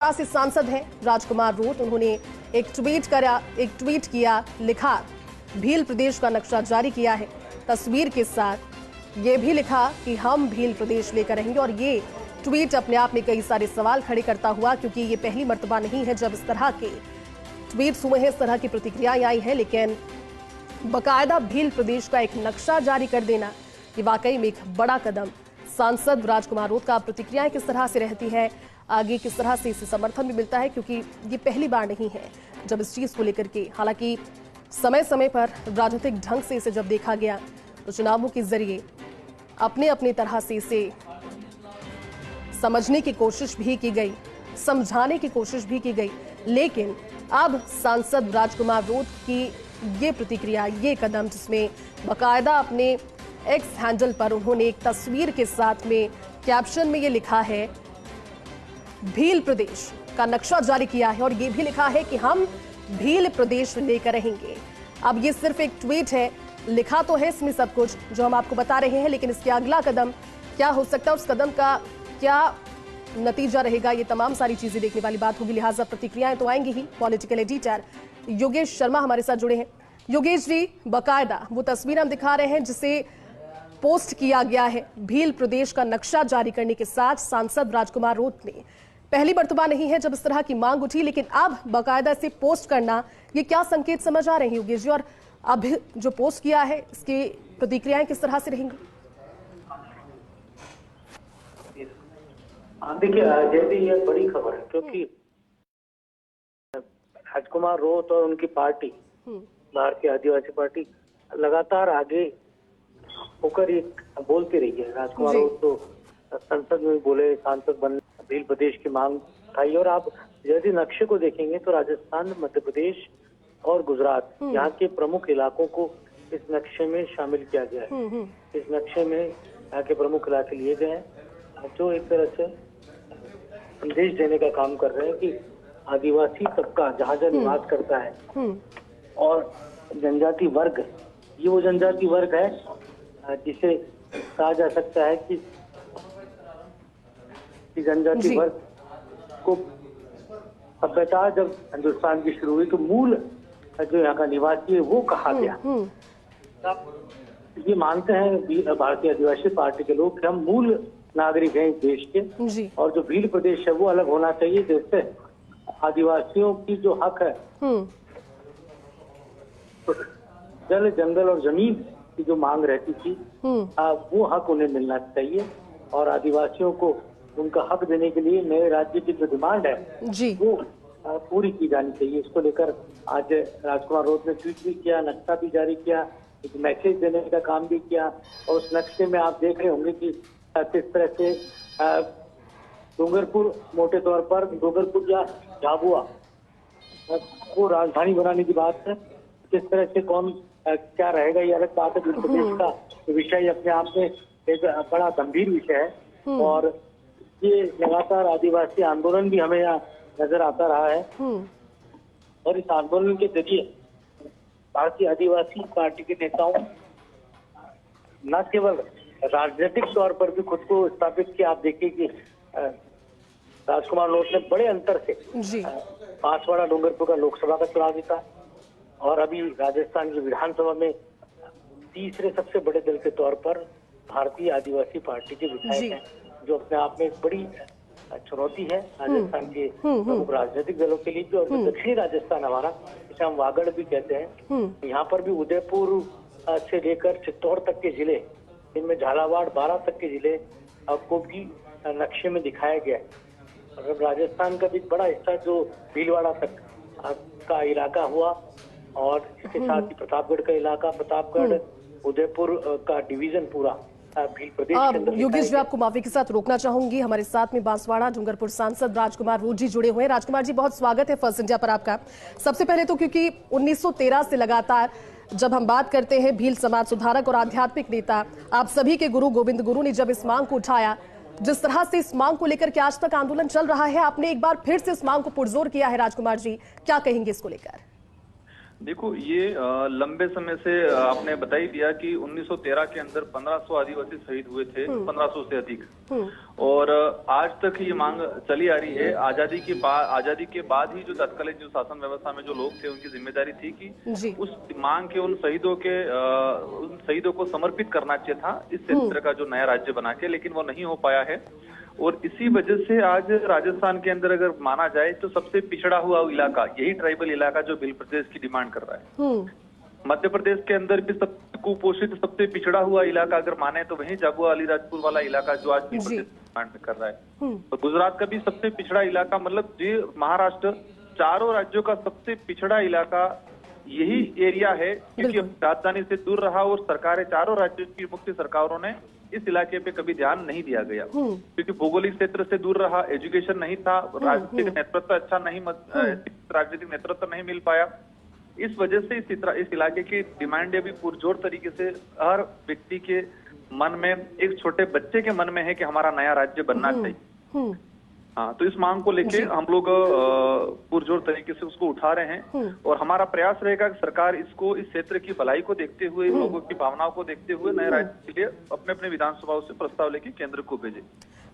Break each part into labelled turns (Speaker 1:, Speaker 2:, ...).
Speaker 1: से सांसद हैं राजकुमार रोत। उन्होंने एक ट्वीट किया, लिखा भील प्रदेश का नक्शा जारी किया है। तस्वीर के साथ ये भी लिखा कि हम भील प्रदेश लेकर रहेंगे। और ये ट्वीट अपने आप में कई सारे सवाल खड़े करता हुआ, क्योंकि ये पहली मर्तबा नहीं है जब इस तरह के ट्वीट्स हुए हैं, इस तरह की प्रतिक्रियाएं आई हैं। लेकिन बाकायदा भील प्रदेश का एक नक्शा जारी कर देना, ये वाकई में एक बड़ा कदम। सांसद राजकुमार रोत का प्रतिक्रियाएं किस तरह से रहती है, आगे किस तरह से इसे समर्थन भी मिलता है, क्योंकि ये पहली बार नहीं है जब इस चीज को लेकर के, हालांकि समय समय पर राजनीतिक ढंग से इसे जब देखा गया तो चुनावों के जरिए अपने अपने तरह से इसे समझने की कोशिश भी की गई, समझाने की कोशिश भी की गई। लेकिन अब सांसद राजकुमार रोत की ये प्रतिक्रिया, ये कदम, जिसमें बाकायदा अपने एक्स हैंडल पर उन्होंने एक तस्वीर के साथ में कैप्शन में ये लिखा है, भील प्रदेश का नक्शा जारी किया है। और ये भी लिखा है कि हम भील प्रदेश लेकर रहेंगे। अब ये सिर्फ एक ट्वीट है, लिखा तो है इसमें सब कुछ जो हम आपको बता रहे हैं, लेकिन इसके अगला कदम क्या हो सकता है, उस कदम का क्या नतीजा रहेगा, ये तमाम सारी चीजें देखने वाली बात होगी। लिहाजा प्रतिक्रियाएं तो आएंगी ही। पॉलिटिकल एडिटर योगेश शर्मा हमारे साथ जुड़े हैं। योगेश जी, बाकायदा वो तस्वीर हम दिखा रहे हैं जिसे पोस्ट किया गया है भील प्रदेश का नक्शा जारी करने के साथ सांसद राजकुमार रोत ने। पहली मर्तबा नहीं है जब इस तरह की मांग उठी, लेकिन अब बाकायदा से पोस्ट करना, ये क्या संकेत समझ आ रहे हैं योगेश जी? और अब जो पोस्ट किया है, इसकी प्रतिक्रियाएं किस तरह से रहेंगी?
Speaker 2: देखिए जैसे ये बड़ी खबर है, क्योंकि राजकुमार रोत और उनकी पार्टी, भारतीय आदिवासी पार्टी, लगातार आगे होकर ये बोलती रही है। राजकुमार रोत तो संसद में बोले, सांसद बनने भील प्रदेश की मांग उठाई। और आप यदि नक्शे को देखेंगे तो राजस्थान, मध्य प्रदेश और गुजरात, यहाँ के प्रमुख इलाकों को इस नक्शे में शामिल किया गया है। इस नक्शे में यहाँ के प्रमुख इलाके लिए गए हैं, जो एक तरह से संदेश देने का काम कर रहे हैं कि आदिवासी तबका जहाँ जहाँ निवास करता है और जनजाति वर्ग, ये वो जनजाति वर्ग है जिसे कहा जा सकता है कि जनजाति वर्ग को सभ्यता जब हिंदुस्तान की शुरू हुई तो मूल जो यहाँ का निवासी है वो कहा गया। ये मानते हैं भारतीय आदिवासी पार्टी के लोग कि हम मूल नागरिक हैं इस देश के, और जो भील प्रदेश है वो अलग होना चाहिए, जिससे आदिवासियों की जो हक है, तो जल, जंगल और जमीन की जो मांग रहती थी, वो हक उन्हें मिलना चाहिए। और आदिवासियों को उनका हक देने के लिए नए राज्य की जो डिमांड है जी, वो पूरी की जानी चाहिए। इसको लेकर आज राजकुमार रोत ने ट्वीट भी किया, नक्शा भी जारी किया, एक मैसेज देने का काम भी किया। और उस नक्शे में आप देख रहे होंगे कि किस तरह से डूंगरपुर, मोटे तौर पर डूंगरपुर या झाबुआ को राजधानी बनाने की बात है। किस तरह से कौन क्या रहेगा ये अलग बात है। भील प्रदेश का विषय अपने आप में एक बड़ा गंभीर विषय है, और ये लगातार आदिवासी आंदोलन भी हमें यहाँ नजर आता रहा है। और इस आंदोलन के जरिए भारतीय आदिवासी पार्टी के नेताओं न केवल राजनीतिक तौर पर भी खुद को स्थापित किया। आप देखिए कि राजकुमार रोत ने बड़े अंतर से बांसवाड़ा, डूंगरपुर का लोकसभा का चुनाव जीता, और अभी राजस्थान की विधानसभा में तीसरे सबसे बड़े दल के तौर पर भारतीय आदिवासी पार्टी के विधायक हैं, जो अपने आप में एक बड़ी चुनौती है राजस्थान के प्रमुख राजनीतिक दलों के लिए भी। और दक्षिणी राजस्थान हमारा, जिसे हम वागड़ भी कहते हैं, यहाँ पर भी उदयपुर से लेकर चित्तौड़ तक के जिले, इनमें झालावाड़, 12 तक के जिले को भी नक्शे में दिखाया गया है। और राजस्थान का भी बड़ा हिस्सा जो भीलवाड़ा तक का इलाका हुआ, और इसके साथ ही प्रतापगढ़ का इलाका, प्रतापगढ़, उदयपुर का डिवीजन पूरा भील प्रदेश के अंदर।
Speaker 1: योगेश जी, आपको माफी के साथ रोकना चाहूंगी। हमारे साथ में बांसवाड़ा, डूंगरपुर सांसद राजकुमार रोत जी जुड़े हुए हैं। राजकुमार जी, बहुत स्वागत है फर्स्ट इंडिया पर आपका। सबसे पहले तो क्योंकि 1913 से लगातार जब हम बात करते हैं भील समाज सुधारक और आध्यात्मिक नेता, आप सभी के गुरु गोविंद गुरु ने जब इस मांग को उठाया, जिस तरह से इस मांग को लेकर के आज तक आंदोलन चल रहा है, आपने एक बार फिर से इस मांग को पुरजोर किया है। राजकुमार जी, क्या कहेंगे इसको लेकर?
Speaker 3: देखो ये लंबे समय से आपने बता ही दिया कि 1913 के अंदर 1500 आदिवासी शहीद हुए थे, 1500 से अधिक। और आज तक ये मांग चली आ रही है। आजादी के बाद ही जो तत्कालीन जो शासन व्यवस्था में जो लोग थे उनकी जिम्मेदारी थी कि उस मांग के उन शहीदों को समर्पित करना चाहिए था इस क्षेत्र का जो नया राज्य बना के, लेकिन वो नहीं हो पाया है। और इसी वजह से आज राजस्थान के अंदर अगर माना जाए तो सबसे पिछड़ा हुआ इलाका यही ट्राइबल इलाका जो भील प्रदेश की डिमांड कर रहा है। मध्य प्रदेश के अंदर भी सबसे कुपोषित सबसे पिछड़ा हुआ इलाका अगर माने तो वही झाबुआ अलीराजपुर वाला इलाका जो आज भील प्रदेश की डिमांड कर रहा है। और गुजरात का भी सबसे पिछड़ा इलाका, मतलब ये महाराष्ट्र चारों राज्यों का सबसे पिछड़ा इलाका यही एरिया है, क्योंकि राजधानी से दूर रहा और सरकारें चारों राज्यों की मुख्य सरकारों ने इस इलाके पे कभी ध्यान नहीं दिया गया, क्योंकि भौगोलिक क्षेत्र से दूर रहा, एजुकेशन नहीं था, राजनीतिक नेतृत्व अच्छा नहीं, राजनीतिक नेतृत्व नहीं मिल पाया। इस वजह से इस इलाके की डिमांड अभी पुरजोर तरीके से हर व्यक्ति के मन में, एक छोटे बच्चे के मन में है कि हमारा नया राज्य बनना चाहिए। हाँ, तो इस मांग को लेके हम लोग पुरजोर तरीके से उसको उठा रहे हैं और हमारा प्रयास रहेगा कि सरकार इसको इस क्षेत्र की भलाई को देखते हुए, लोगों की भावनाओं को देखते हुए नए राज्य के लिए अपने अपने विधानसभाओं से प्रस्ताव लेके केंद्र को भेजे।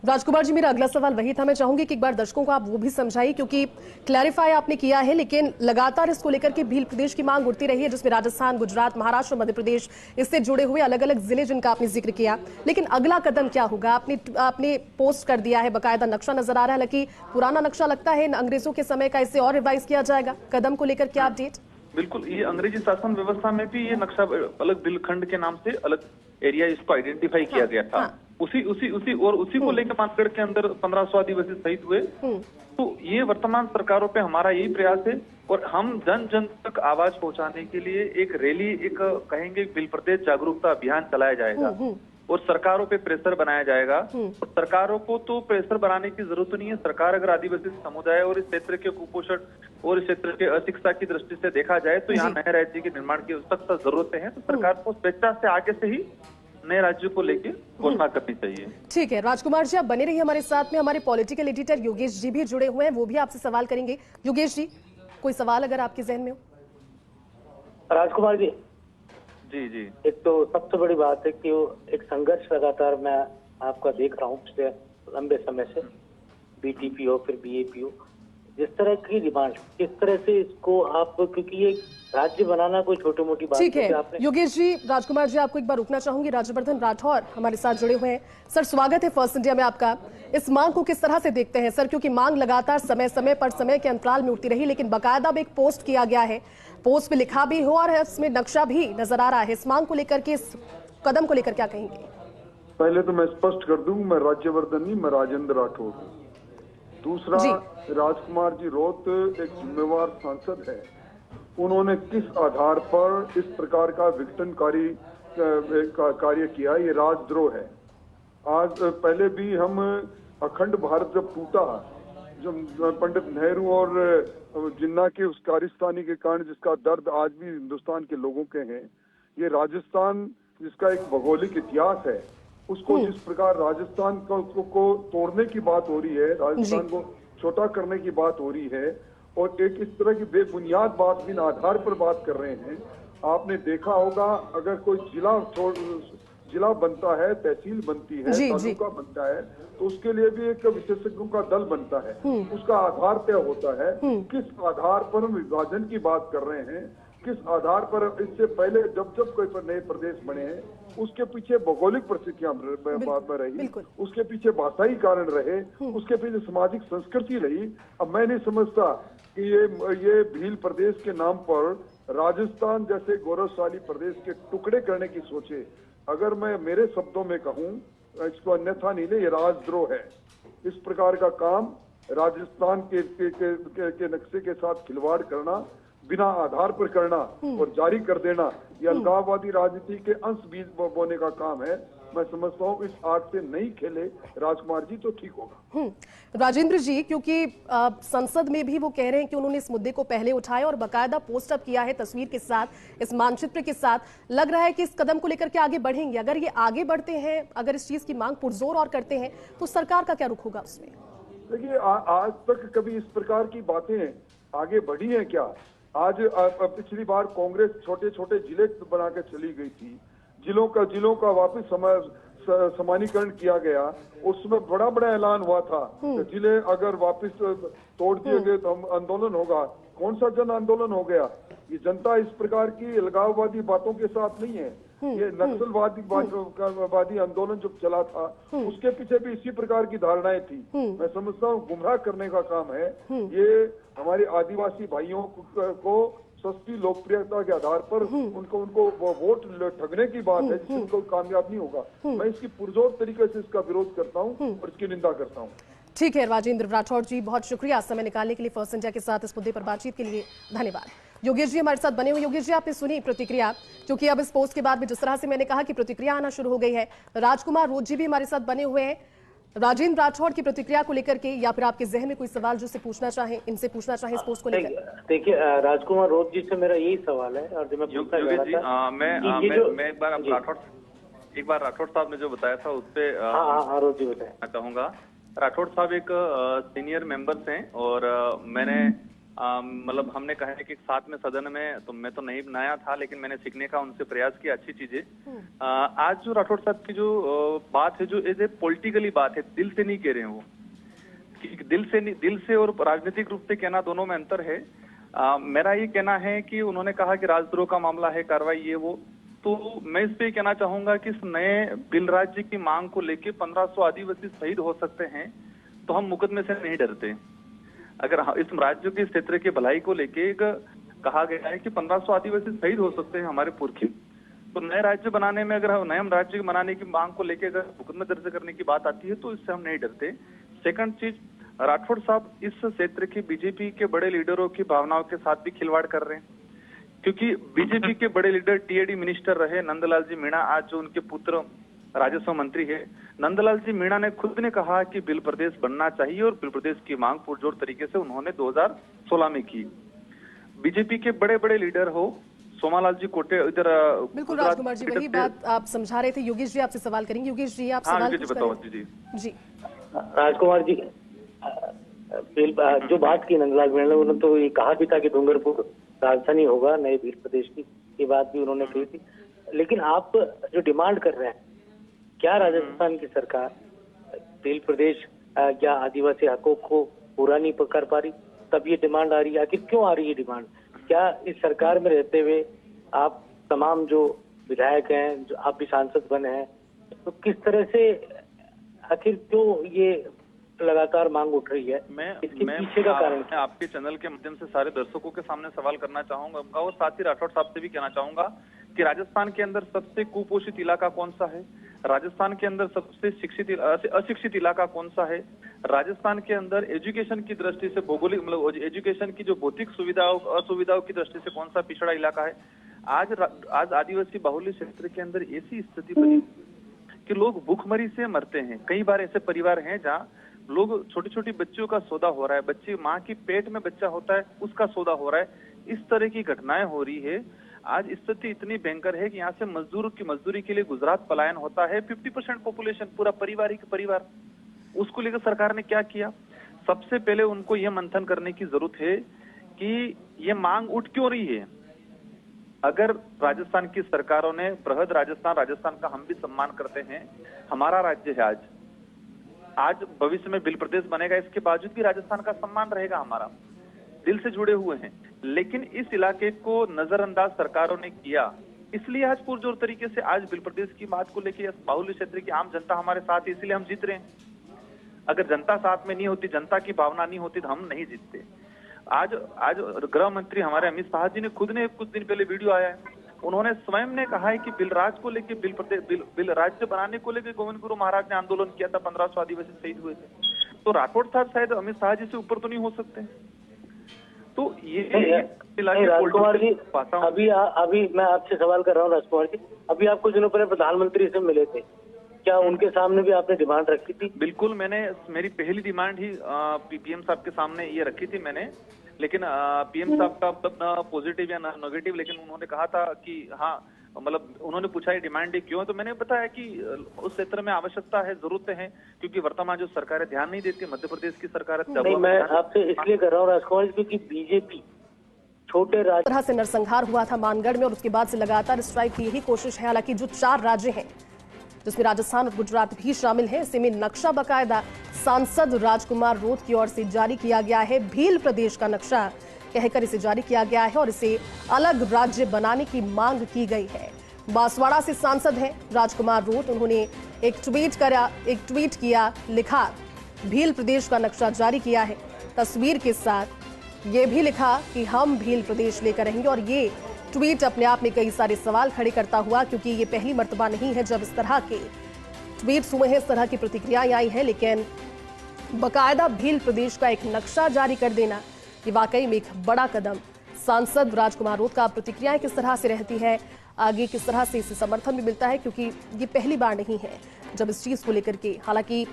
Speaker 1: राजकुमार जी, मेरा अगला सवाल वही था। मैं चाहूंगी कि एक बार दर्शकों को आप वो भी समझाइए, क्योंकि क्लैरिफाई आपने किया है, लेकिन लगातार इसको लेकर के भील प्रदेश की मांग उठती रही है, जिसमें राजस्थान, गुजरात, महाराष्ट्र, मध्य प्रदेश इससे जुड़े हुए अलग अलग जिले जिनका आपने जिक्र किया। लेकिन अगला कदम क्या होगा? आपने पोस्ट कर दिया है, बाकायदा नक्शा नजर आ रहा है, हालांकि पुराना नक्शा लगता है अंग्रेजों के समय का, इसे और रिवाइज किया जाएगा। कदम को लेकर क्या अपडेट?
Speaker 3: बिल्कुल, ये अंग्रेजी शासन व्यवस्था में भी ये नक्शा अलग भीलखंड के नाम से अलग एरिया इसको आइडेंटिफाई किया गया था। उसी को लेकर मानगढ़ के अंदर 1500 आदिवासी शहीद हुए। तो ये वर्तमान सरकारों पे हमारा यही प्रयास है और हम जन जन तक आवाज पहुंचाने के लिए एक रैली, एक कहेंगे भील प्रदेश जागरूकता अभियान चलाया जाएगा और सरकारों पे प्रेशर बनाया जाएगा। और सरकारों को तो प्रेशर बनाने की जरूरत नहीं है। सरकार अगर आदिवासी समुदाय और इस क्षेत्र के कुपोषण और इस क्षेत्र के अशिक्षा की दृष्टि से देखा जाए तो यहाँ नए राज्य के निर्माण की सख्त जरूरतें हैं, तो सरकार को स्वेच्छा से आगे से ही नए राज्यों को लेकर घोषणा करनी चाहिए। ठीक
Speaker 1: है, राजकुमार जी आप बने रहिए हमारे साथ में। हमारे पॉलिटिकल एडिटर योगेश जी भी जुड़े हुए हैं, वो भी आपसे सवाल करेंगे। योगेश जी, कोई सवाल अगर आपके जहन में हो?
Speaker 2: राजकुमार जी,
Speaker 3: जी
Speaker 2: एक तो सबसे बड़ी बात है कि एक संघर्ष लगातार मैं आपका देख रहा हूँ पिछले लंबे समय से, बीटीपी हो फिर बीएपी हो, जिस तरह की डिमांड, किस तरह से इसको आप, क्योंकि ये राज्य बनाना कोई छोटी मोटी बात
Speaker 1: ठीक है। योगेश जी, राजकुमार जी आपको एक बार रुकना चाहूंगी। राज्यवर्धन राठौर हमारे साथ जुड़े हुए हैं। सर, स्वागत है फर्स्ट इंडिया में आपका। इस मांग को किस तरह से देखते हैं सर? क्योंकि मांग लगातार समय के अंतराल में उठती रही, लेकिन बाकायदा एक पोस्ट किया गया है, पोस्ट पे लिखा भी हो और इसमें नक्शा भी नजर आ रहा है। इस मांग को लेकर के, इस कदम को लेकर क्या कहेंगे?
Speaker 4: पहले तो मैं स्पष्ट कर दूं, मैं राज्यवर्धन नहीं, मैं राजेंद्र राठौर हूँ। दूसरा, राजकुमार जी रोत एक जिम्मेवार सांसद है। उन्होंने किस आधार पर इस प्रकार का विघटनकारी कार्य किया, ये राजद्रोह है। आज पहले भी हम अखंड भारत जब टूटा, जब पंडित नेहरू और जिन्ना के उस कारिस्तानी के कारण जिसका दर्द आज भी हिंदुस्तान के लोगों के हैं, ये राजस्थान जिसका एक भौगोलिक इतिहास है, उसको जिस प्रकार राजस्थान को तोड़ने की बात हो रही है, राजस्थान को छोटा करने की बात हो रही है और एक इस तरह की बेबुनियाद बात बिन आधार पर बात कर रहे हैं। आपने देखा होगा, अगर कोई जिला बनता है, तहसील बनती है, तालुका बनता है, तो उसके लिए भी एक विशेषज्ञों का दल बनता है, उसका आधार तय होता है। किस आधार पर हम विभाजन की बात कर रहे हैं, किस आधार पर? इससे पहले जब कोई नए प्रदेश बने हैं, उसके पीछे भौगोलिक परिस्थितियां बात में रही, उसके पीछे भाषाई कारण रहे, उसके पीछे सामाजिक संस्कृति रही। अब मैं नहीं समझता कि ये भील प्रदेश के नाम पर राजस्थान जैसे गौरवशाली प्रदेश के टुकड़े करने की सोचे। अगर मैं मेरे शब्दों में कहूँ, इसको अन्यथा नहीं ले, ये राजद्रोह है। इस प्रकार का काम राजस्थान के नक्शे के साथ खिलवाड़ करना, बिना आधार पर करना और जारी कर देना, यह अलगाववादी राजनीति के अंश बीज बोने का काम है। मैं समझता हूँ इस आर्ट से नहीं खेले राजकुमार जी तो ठीक होगा।
Speaker 1: राजेंद्र जी, क्योंकि संसद में भी वो कह रहे हैं कि उन्होंने इस मुद्दे को पहले उठाया और बाकायदा पोस्ट अप किया है तस्वीर के साथ, इस मानचित्र के साथ। लग रहा है कि इस कदम को लेकर के आगे बढ़ेंगे। अगर ये आगे बढ़ते हैं, अगर इस चीज की मांग पुरजोर और करते हैं, तो सरकार का क्या रुख होगा उसमें?
Speaker 4: देखिए, आज तक कभी इस प्रकार की बातें आगे बढ़ी है क्या? आज पिछली बार कांग्रेस छोटे छोटे जिले बना के चली गई थी, जिलों का वापस समानीकरण किया गया, उसमें बड़ा बड़ा ऐलान हुआ था कि जिले अगर वापस तोड़ दिए गए तो हम आंदोलन होगा। कौन सा जन आंदोलन हो गया? ये जनता इस प्रकार की अलगाववादी बातों के साथ नहीं है। ये नक्सलवादी आंदोलन जो चला था उसके पीछे भी इसी प्रकार की धारणाएं थी। मैं समझता हूँ गुमराह करने का काम है ये। हमारे आदिवासी भाइयों को सस्ती लोकप्रियता के आधार पर उनको वोट ठगने की बात है, जिससे उनको कामयाब नहीं होगा। मैं इसकी पुरजोर तरीके से इसका विरोध करता हूँ और इसकी निंदा करता हूँ।
Speaker 1: ठीक है राजेंद्र राठौड़ जी, बहुत शुक्रिया समय निकालने के लिए, फर्स्ट इंडिया के साथ इस मुद्दे पर बातचीत के लिए धन्यवाद। योगेश जी हमारे साथ बने हुए। योगेश जी, आपने सुनी प्रतिक्रिया, क्योंकि अब इस पोस्ट के बाद भी जिस तरह से मैंने कहा कि प्रतिक्रिया आना शुरू हो गई है। राजकुमार रोज जी भी हमारे साथ बने हुए हैं। राजेंद्र राठौड़ की प्रतिक्रिया को लेकर के या फिर आपके जहन में कोई सवाल जो पूछना चाहें, इनसे पूछना चाहें इस पोस्ट को लेकर?
Speaker 2: देखिए, राजकुमार रोज जी से मेरा यही सवाल है और जो मैं पूछना चाह रहा था,
Speaker 3: मैं एक बार राठौड़ साहब ने जो बताया था उस पर
Speaker 2: रोज जी बताया
Speaker 3: कहूंगा। राठौड़ साहब एक सीनियर मेंबर्स हैं और मैंने मतलब हमने कहा है कि साथ में सदन में, तो मैं तो नहीं नया था लेकिन मैंने सीखने का उनसे प्रयास किया अच्छी चीजें। आज जो राठौड़ साहब की जो बात है, जो एज ए पॉलिटिकली बात है, दिल से नहीं कह रहे हैं वो, कि दिल से और राजनीतिक रूप से कहना दोनों में अंतर है। मेरा ये कहना है कि उन्होंने कहा कि राजद्रोह का मामला है, कार्रवाई ये वो, तो मैं इस पे कहना चाहूंगा कि इस नए बिल राज्य की मांग को लेके 1500 आदिवासी शहीद हो सकते हैं, तो हम मुकदमे से नहीं डरते। अगर इस राज्य के क्षेत्र की भलाई को लेके कहा गया है कि 1500 आदिवासी शहीद हो सकते हैं हमारे पुरखे, तो नए राज्य बनाने में, अगर नए राज्य बनाने की मांग को लेके अगर मुकदमे दर्ज करने की बात आती है तो इससे हम नहीं डरते। सेकंड चीज, राठौड़ साहब इस क्षेत्र की बीजेपी के बड़े लीडरों की भावनाओं के साथ भी खिलवाड़ कर रहे हैं, क्योंकि बीजेपी के बड़े लीडर टीएडी मिनिस्टर रहे नंदलाल जी मीणा, आज जो उनके पुत्र राजस्व मंत्री है, नंदलाल जी मीणा ने खुद ने कहा कि बिल प्रदेश बनना चाहिए और बिल प्रदेश की मांग पुरजोर तरीके से उन्होंने 2016 में की। बीजेपी के बड़े बड़े लीडर हो, सोमालाल जी कोटे, इधर
Speaker 1: बिल्कुल राजकुमार जी वही बात आप समझा रहे थे। योगेश जी आपसे सवाल करेंगे। योगेश जी आप सवाल
Speaker 3: बताओ।
Speaker 1: जी
Speaker 2: राजकुमार जी, जो बात की नंदलाल मीणा ने, उन्होंने तो ये कहा भी था कि डूंगरपुर राजधानी होगा नए भील प्रदेश की, ये बात भी उन्होंने कही थी। लेकिन आप जो डिमांड कर रहे हैं, क्या राजस्थान की सरकार भील प्रदेश या आदिवासी हकों को पूरा नहीं कर पा रही, तब ये डिमांड आ रही है? आखिर क्यों आ रही है डिमांड? क्या इस सरकार में रहते हुए आप तमाम जो विधायक हैं, जो आप भी सांसद बने हैं, तो किस तरह से आखिर क्यों ये लगातार मांग उठ रही है? इसके पीछे का कारण
Speaker 3: मैं आपके चैनल के माध्यम से सारे दर्शकों के सामने सवाल करना चाहूंगा और साथ ही राठौड़ साहब से भी कहना चाहूंगा कि राजस्थान के अंदर सबसे कुपोषित इलाका कौन सा है? राजस्थान के अंदर सबसे अशिक्षित इलाका कौन सा है? राजस्थान के अंदर एजुकेशन की दृष्टि से, भौगोलिक मतलब एजुकेशन की जो भौतिक सुविधाओं असुविधाओं की दृष्टि से कौन सा पिछड़ा इलाका है? आज आदिवासी बाहुल्य क्षेत्र के अंदर ऐसी स्थिति बनी कि लोग भूखमरी से मरते हैं। कई बार ऐसे परिवार हैं जहाँ लोग छोटी छोटी बच्चियों का सौदा हो रहा है, बच्ची माँ की पेट में बच्चा होता है उसका सौदा हो रहा है, इस तरह की घटनाएं हो रही है। आज स्थिति इतनी भयंकर है कि यहाँ से मजदूरी के लिए गुजरात पलायन होता है। 50% पॉपुलेशन, पूरा परिवार, उसको लेकर सरकार ने क्या किया? सबसे पहले उनको यह मंथन करने की जरूरत है कि ये मांग उठ क्यों रही है। अगर राजस्थान की सरकारों ने बृहद राजस्थान का हम भी सम्मान करते हैं, हमारा राज्य है, आज भविष्य में बिल प्रदेश बनेगा, इसके बावजूद भी राजस्थान का सम्मान रहेगा, हमारा दिल से जुड़े हुए हैं। लेकिन इस इलाके को नजरअंदाज सरकारों ने किया, इसलिए आज पुरजोर तरीके से आज बिल प्रदेश की बात को लेकर बाहुल्य क्षेत्र की आम जनता हमारे साथ है, इसलिए हम जीत रहे हैं। अगर जनता साथ में नहीं होती, जनता की भावना नहीं होती, तो हम नहीं जीतते। आज गृह मंत्री हमारे अमित शाह जी ने खुद ने कुछ दिन पहले वीडियो आया है, उन्होंने स्वयं ने कहा है कि बिल राज को लेकर, बिल राज्य बनाने को लेकर गोविंद गुरु महाराज ने आंदोलन किया था, 1500 आदिवासी शहीद हुए थे। तो राठौड़ साहब शायद अमित शाह जी से ऊपर तो नहीं हो सकते। तो ये
Speaker 2: राजकुमार जी, अभी मैं आपसे सवाल कर रहा हूँ राजकुमार जी, अभी आप कुछ दिनों पहले प्रधानमंत्री से मिले थे, क्या उनके सामने भी आपने डिमांड रखी थी?
Speaker 3: बिल्कुल, मेरी पहली डिमांड ही पीएम साहब के सामने ये रखी थी मैंने, लेकिन पीएम साहब का मतलब पॉजिटिव या नेगेटिव, लेकिन उन्होंने कहा था कि हाँ, मतलब उन्होंने पूछा ये डिमांड क्यों है, तो मैंने बताया कि उस क्षेत्र में आवश्यकता है, जरूरतें हैं, क्योंकि वर्तमान जो सरकार है ध्यान नहीं देती, मध्य प्रदेश की सरकार है।
Speaker 2: नहीं, मैं आपसे इसलिए कर रहा हूँ राजकुमार जी, क्योंकि बीजेपी छोटे राज्य
Speaker 1: तरह से नरसंहार हुआ था मानगढ़ में और उसके बाद से लगातार स्ट्राइक की यही कोशिश है। हालांकि जो 4 राज्य हैं जिसमें राजस्थान और गुजरात भी शामिल हैं, ऐसे में नक्शा बकायदा सांसद राजकुमार रोत की ओर से जारी किया गया है। भील प्रदेश का नक्शा कहकर इसे जारी किया गया है और इसे अलग राज्य बनाने की मांग की गई है। बांसवाड़ा से सांसद हैं राजकुमार रोत। उन्होंने एक ट्वीट किया, लिखा भील प्रदेश का नक्शा जारी किया है, तस्वीर के साथ ये भी लिखा कि हम भील प्रदेश लेकर रहेंगे। और ये ट्वीट अपने आप में कई सारे सवाल खड़े करता हुआ, क्योंकि ये पहली मर्तबा नहीं है जब इस तरह के ट्वीट्स हुए हैं, इस तरह की प्रतिक्रियाएं आई हैं। लेकिन बकायदा भील प्रदेश का एक नक्शा जारी कर देना ये वाकई में एक बड़ा कदम। सांसद राजकुमार रोत का प्रतिक्रियाएं किस तरह से रहती है, आगे किस तरह से इसे समर्थन भी मिलता है, क्योंकि ये पहली बार नहीं है जब इस चीज को लेकर के, हालांकि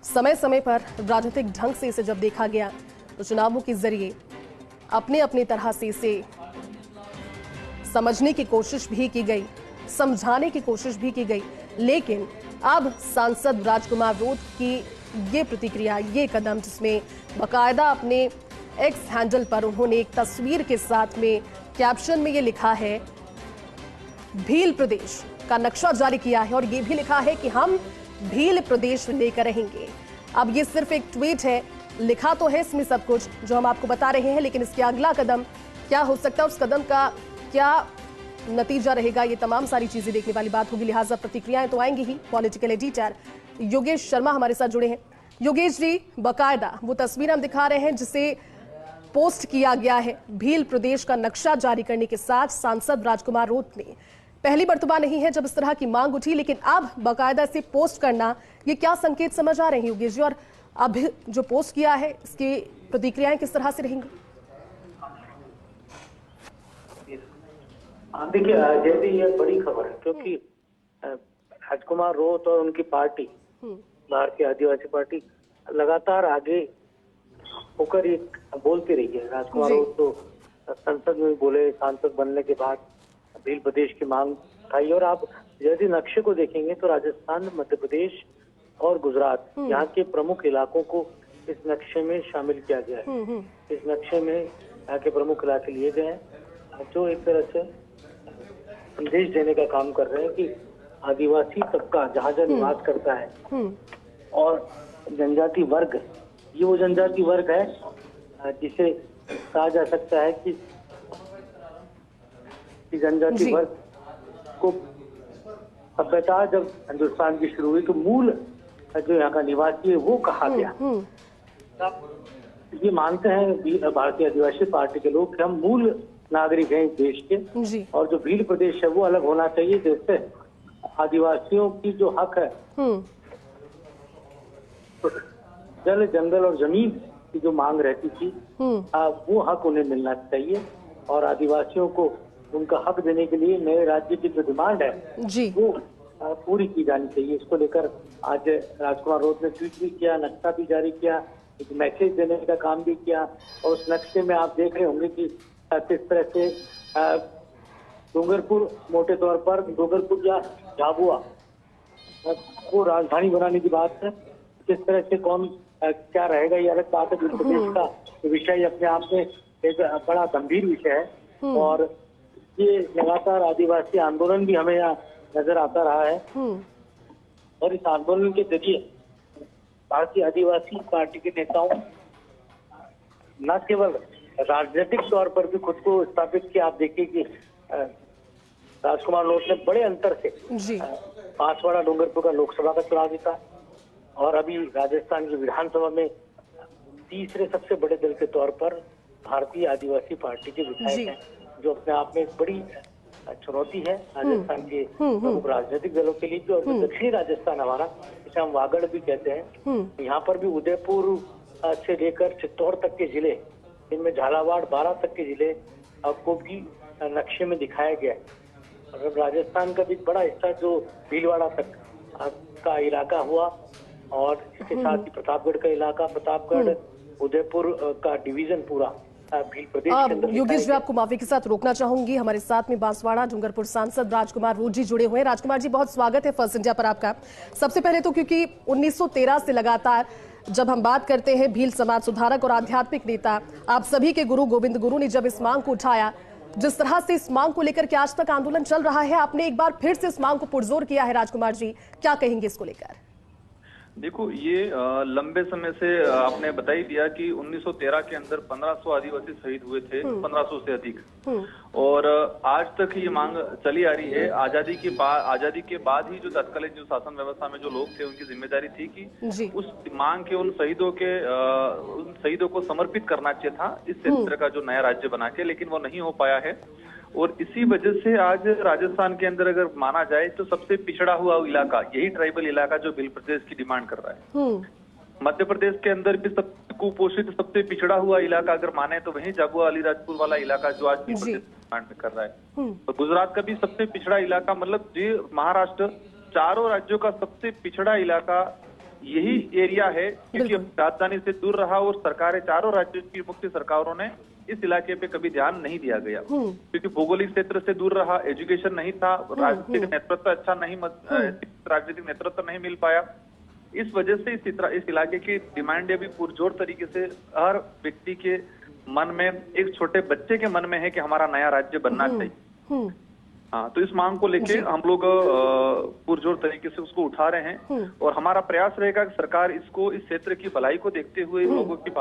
Speaker 1: समय समय पर राजनीतिक ढंग से इसे जब देखा गया तो चुनावों के जरिए अपने अपने तरह से इसे समझने की कोशिश भी की गई, समझाने की कोशिश भी की गई। लेकिन अब सांसद राजकुमार रोत की ये प्रतिक्रिया, ये कदम, जिसमें बकायदा अपने एक्स हैंडल पर उन्होंने एक तस्वीर के साथ में कैप्शन में ये लिखा है भील प्रदेश का नक्शा जारी किया है और ये भी लिखा है कि हम भील प्रदेश लेकर रहेंगे। अब ये सिर्फ एक ट्वीट है, लिखा तो है इसमें सब कुछ जो हम आपको बता रहे हैं, लेकिन इसके अगला कदम क्या हो सकता है, उस कदम का क्या नतीजा रहेगा, ये तमाम सारी चीजें देखने वाली बात होगी। लिहाजा प्रतिक्रियाएं तो आएंगी ही। पॉलिटिकल एडिटर योगेश शर्मा हमारे साथ जुड़े हैं। योगेश जी, बकायदा वो तस्वीर हम दिखा रहे हैं जिसे पोस्ट किया गया है भील प्रदेश का नक्शा जारी करने के साथ सांसद राजकुमार रोत ने। पहली मर्तबा नहीं है जब इस तरह की मांग उठी, लेकिन अब बकायदा से पोस्ट करना, ये क्या संकेत समझ आ रहे हैं योगेश जी? और अब जो पोस्ट किया है इसकी प्रतिक्रियाएं किस तरह से रहेंगी?
Speaker 2: देखिए जैसे ये बड़ी खबर है, क्योंकि राजकुमार रोत और उनकी पार्टी, भारतीय आदिवासी पार्टी, लगातार आगे होकर ये बोलती रही है। राजकुमार रोत तो संसद में बोले, सांसद बनने के बाद भील प्रदेश की मांग उठाई। और आप यदि नक्शे को देखेंगे तो राजस्थान, मध्य प्रदेश और गुजरात, यहाँ के प्रमुख इलाकों को इस नक्शे में शामिल किया गया है। इस नक्शे में यहाँ के प्रमुख इलाके लिए गए हैं जो एक तरह से संदेश देने का काम कर रहे हैं कि आदिवासी तबका जहाँ जहाँ निवास करता है और जनजाति वर्ग, ये वो जनजाति वर्ग है जिसे कहा जा सकता है कि जनजाति वर्ग को सभ्यता जब हिंदुस्तान की शुरू हुई तो मूल जो यहाँ का निवासी है वो कहा गया। ये मानते हैं भारतीय आदिवासी पार्टी के लोग कि हम मूल नागरिक हैं इस देश के, और जो भील प्रदेश है वो अलग होना चाहिए, जिससे आदिवासियों की जो हक है, जल, जंगल और जमीन की जो मांग रहती थी, वो हक उन्हें मिलना चाहिए। और आदिवासियों को उनका हक देने के लिए नए राज्य की जो डिमांड है
Speaker 1: जी,
Speaker 2: वो पूरी की जानी चाहिए। इसको लेकर आज राजकुमार रोत ने ट्वीट भी किया, नक्शा भी जारी किया, एक मैसेज देने का काम भी किया। और उस नक्शे में आप देख रहे होंगे कि किस तरह से डूंगरपुर, मोटे तौर पर डूंगरपुर या झाबुआ को राजधानी बनाने की बात है। किस तरह से कौन क्या रहेगा ये अलग बात है। भील प्रदेश का विषय अपने आप में एक बड़ा गंभीर विषय है और ये लगातार आदिवासी आंदोलन भी हमें यहाँ नजर आता रहा है। और इस आंदोलन के जरिए भारतीय आदिवासी पार्टी के नेताओं न केवल राजनीतिक तौर पर भी खुद को स्थापित किया। आप देखिए कि राजकुमार रोत ने बड़े अंतर से बांसवाड़ा, डूंगरपुर का लोकसभा का चुनाव जीता और अभी राजस्थान की विधानसभा में तीसरे सबसे बड़े दल के तौर पर भारतीय आदिवासी पार्टी के विधायक हैं, जो अपने आप में एक बड़ी चुनौती है राजस्थान के प्रमुख राजनीतिक दलों के लिए। जो दक्षिणी राजस्थान हमारा, जिसे हम वागड़ भी कहते हैं, यहाँ पर भी उदयपुर से लेकर चित्तौड़ तक के जिले, इनमें झालावाड़, 12 तक के जिले को भी नक्शे में दिखाया गया है। और राजस्थान का भी बड़ा हिस्सा जो भीलवाड़ा तक का इलाका हुआ और इसके साथ ही प्रतापगढ़ का इलाका, प्रतापगढ़, उदयपुर का डिवीजन पूरा भील प्रदेश के अंदर।
Speaker 1: योगेश जी, आपको माफी के साथ रोकना चाहूंगी। हमारे साथ में बांसवाड़ा, डूंगरपुर सांसद राजकुमार रोत जी जुड़े हुए हैं। राजकुमार जी, बहुत स्वागत है फर्स्ट इंडिया पर आपका। सबसे पहले तो क्योंकि 1913 से लगातार जब हम बात करते हैं भील समाज सुधारक और आध्यात्मिक नेता, आप सभी के गुरु गोविंद गुरु ने जब इस मांग को उठाया, जिस तरह से इस मांग को लेकर के आज तक आंदोलन चल रहा है, आपने एक बार फिर से इस मांग को पुरजोर किया है। राजकुमार जी, क्या कहेंगे इसको लेकर?
Speaker 3: देखो, ये लंबे समय से आपने बता ही दिया कि 1913 के अंदर 1500 आदिवासी शहीद हुए थे, 1500 से अधिक। और आज तक ये मांग चली आ रही है। आजादी के बाद ही जो तत्कालीन जो शासन व्यवस्था में जो लोग थे, उनकी जिम्मेदारी थी कि उस मांग के उन शहीदों को समर्पित करना चाहिए था इस क्षेत्र का जो नया राज्य बना के, लेकिन वो नहीं हो पाया है। और इसी वजह से आज राजस्थान के अंदर अगर माना जाए तो सबसे पिछड़ा हुआ इलाका, यही ट्राइबल इलाका जो भील प्रदेश की डिमांड कर रहा है। मध्य प्रदेश के अंदर भी सबसे कुपोषित, सबसे पिछड़ा हुआ इलाका अगर माने तो वही जाबुआ अलीराजपुर वाला इलाका जो आज भील प्रदेश की डिमांड कर रहा है। तो गुजरात का भी सबसे पिछड़ा इलाका, मतलब ये महाराष्ट्र, चारों राज्यों का सबसे पिछड़ा इलाका यही एरिया है, क्योंकि राजधानी से दूर रहा और सरकारें, चारों राज्यों की मुख्य सरकारों ने इस इलाके पे कभी ध्यान नहीं दिया गया, क्योंकि भौगोलिक क्षेत्र से दूर रहा, एजुकेशन नहीं था, राजनीतिक नेतृत्व अच्छा नहीं, राजनीतिक नेतृत्व नहीं मिल पाया। इस वजह से इस इलाके की डिमांड अभी पुरजोर तरीके से हर व्यक्ति के मन में, एक छोटे बच्चे के मन में है कि हमारा नया राज्य बनना चाहिए। हाँ, तो इस मांग को लेके हम लोग पुरजोर तरीके से उसको उठा रहे हैं और हमारा प्रयास रहेगा कि सरकार इसको, इस क्षेत्र की भलाई को देखते हुए लोगों की